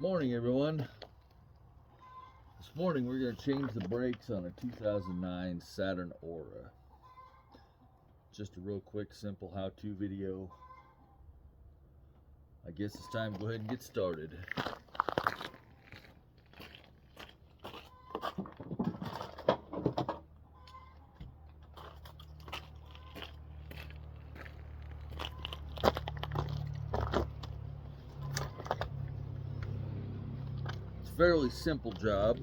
Morning, everyone. This morning we're going to change the brakes on a 2009 Saturn Aura. Just a real quick, simple how-to video. I guess it's time to go ahead and get started. Fairly simple job.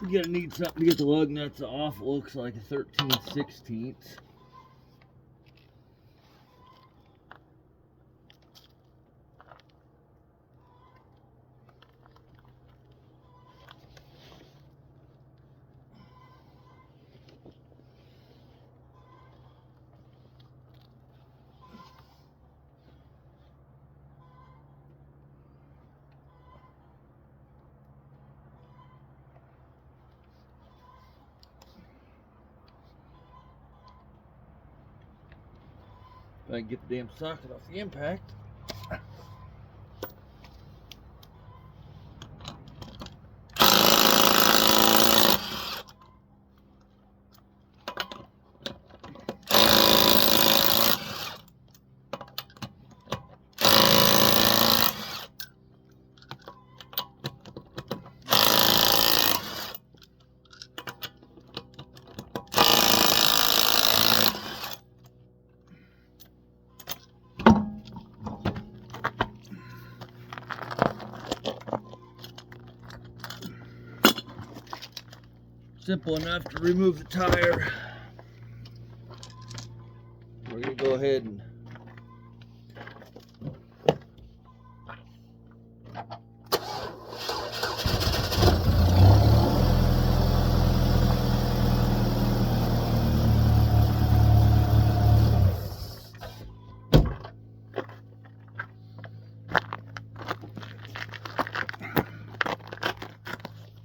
You're gonna need something to get the lug nuts off. It looks like a 13/16. If I can get the damn socket off the impact. Simple enough to remove the tire. We're going to go ahead and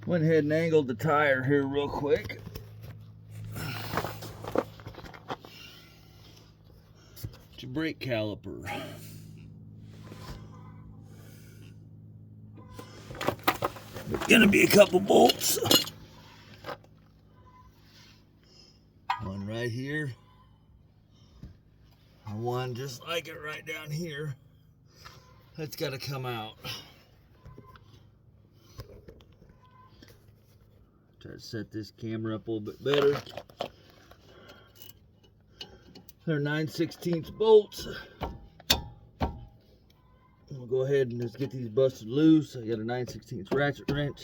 went ahead and angled the tire here real quick. It's your brake caliper. There's gonna be a couple bolts. One right here. And one just like it right down here. That's gotta come out. Try to set this camera up a little bit better. They're 9/16 bolts. We'll go ahead and just get these busted loose. I got a 9/16 ratchet wrench.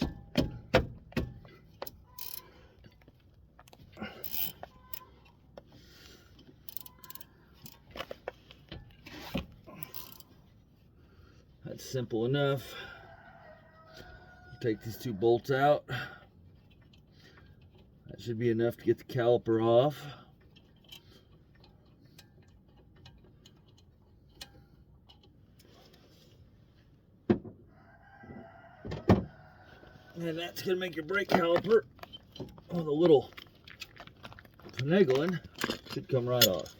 That's simple enough. Take these two bolts out. That should be enough to get the caliper off. And that's going to make your brake caliper with a little finagling. Should come right off.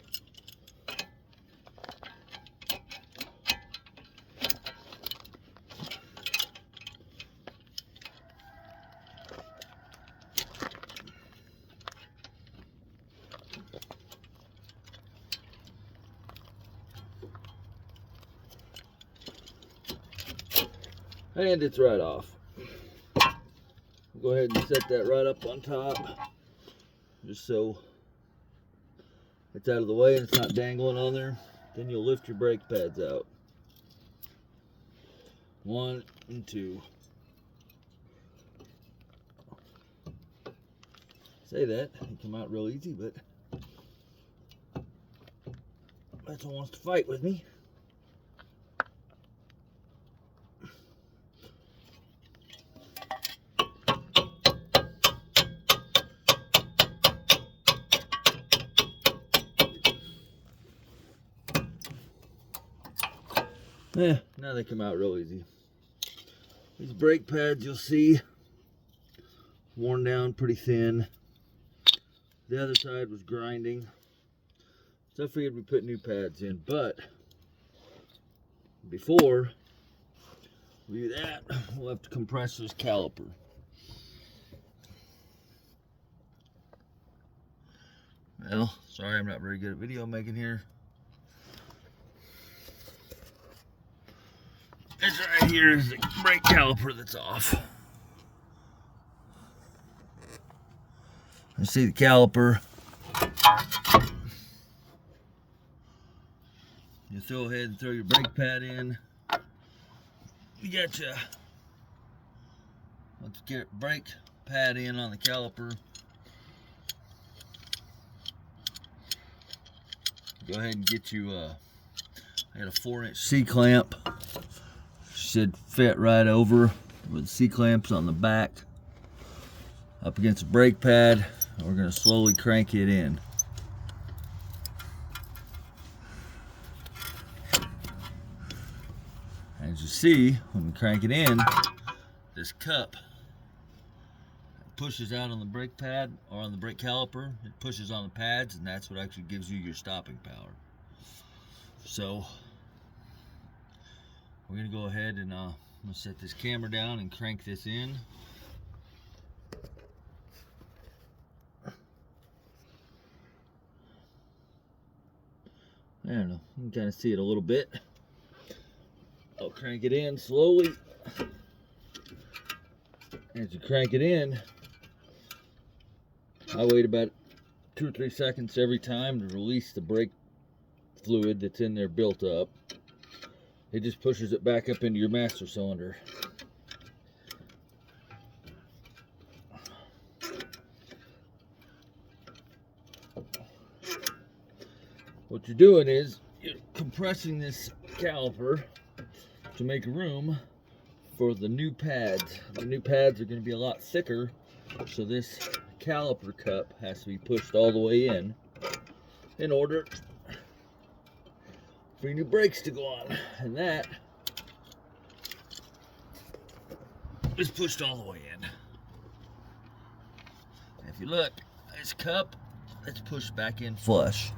And it's right off. Go ahead and set that right up on top, just so it's out of the way and it's not dangling on there. Then you'll lift your brake pads out. 1 and 2. Say that, they come out real easy, but that's one wants to fight with me. Now they come out real easy. These brake pads you'll see worn down pretty thin. The other side was grinding. So I figured we put new pads in, but before we do that, we'll have to compress this caliper. Well, sorry I'm not very good at video making here. This right here is the brake caliper that's off. You see the caliper. You go ahead and throw your brake pad in. You got your let's get brake pad in on the caliper. Go ahead and get you I got a 4-inch C-clamp. Should fit right over with C-clamps on the back up against the brake pad. We're going to slowly crank it in. As you see, when we crank it in, this cup pushes out on the brake pad or on the brake caliper. It pushes on the pads, and that's what actually gives you your stopping power. So we're going to go ahead and I'm going to set this camera down and crank this in. I don't know, you can kind of see it a little bit. I'll crank it in slowly. As you crank it in, I wait about 2 or 3 seconds every time to release the brake fluid that's in there built up. It just pushes it back up into your master cylinder. What you're doing is you're compressing this caliper to make room for the new pads. The new pads are going to be a lot thicker, so this caliper cup has to be pushed all the way in order for your new brakes to go on. And that is pushed all the way in. If you look, this cup, it's pushed back in flush.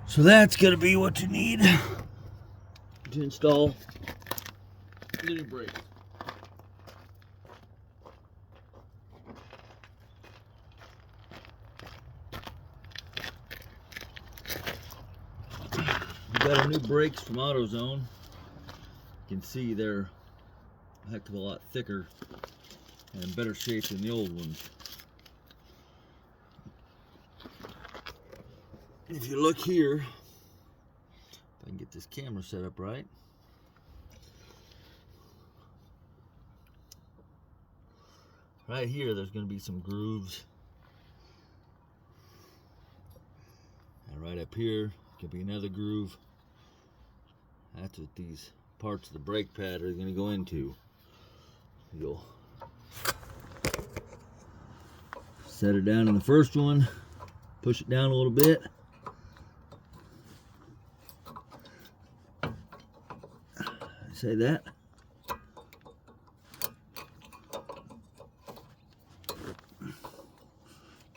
So that's going to be what you need to install the new brake. We got our new brakes from AutoZone. You can see they're a heck of a lot thicker and in better shape than the old ones. If you look here, if I can get this camera set up right, right here there's going to be some grooves, and right up here could be another groove. That's what these parts of the brake pad are going to go into. You'll set it down in the first one, push it down a little bit. Say that.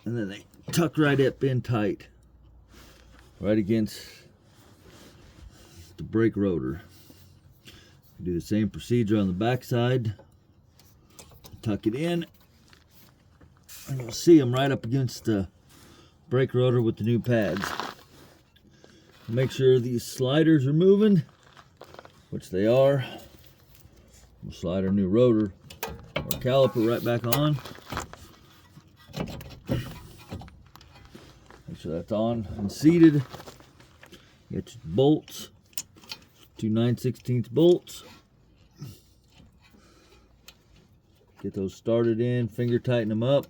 And then they tuck right up in tight, right against the brake rotor. Do the same procedure on the back side. Tuck it in, and you'll see them right up against the brake rotor with the new pads. Make sure these sliders are moving, which they are. We'll slide our new rotor or caliper right back on. Make sure that's on and seated. Get your bolts, 2 9/16 bolts. Get those started in, finger tighten them up.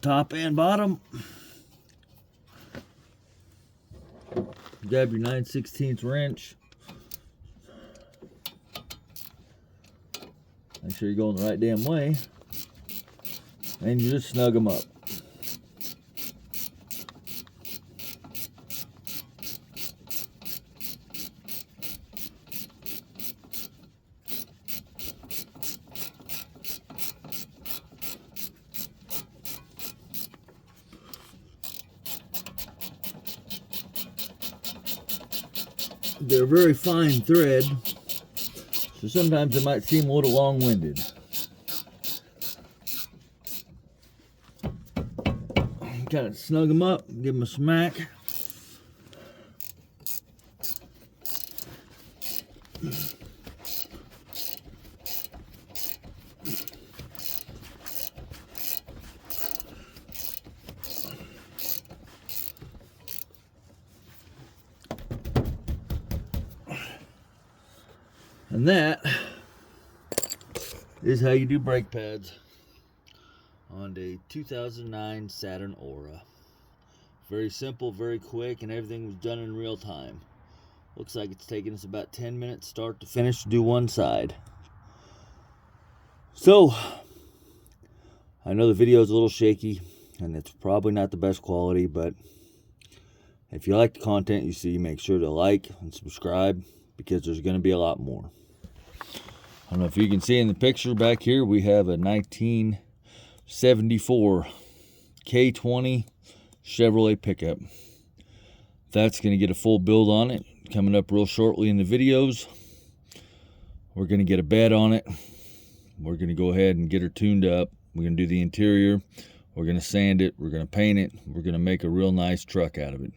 Top and bottom. Grab your 9/16 wrench. Make sure you're going the right damn way. And you just snug them up. they're a very fine thread, so sometimes they might seem a little long-winded. Kind of snug them up, give them a smack. And that is how you do brake pads on a 2009 Saturn Aura. Very simple, very quick, and everything was done in real time. Looks like it's taken us about 10 minutes start to finish to do one side. So, I know the video is a little shaky, and it's probably not the best quality, but if you like the content you see, make sure to like and subscribe, because there's going to be a lot more. I don't know if you can see in the picture back here, we have a 1974 K20 Chevrolet pickup. That's going to get a full build on it coming up real shortly in the videos. We're going to get a bed on it. We're going to go ahead and get her tuned up. We're going to do the interior. We're going to sand it. We're going to paint it. We're going to make a real nice truck out of it.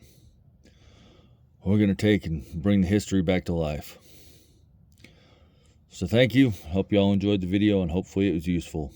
We're going to take and bring the history back to life. So thank you. Hope you all enjoyed the video, and hopefully it was useful.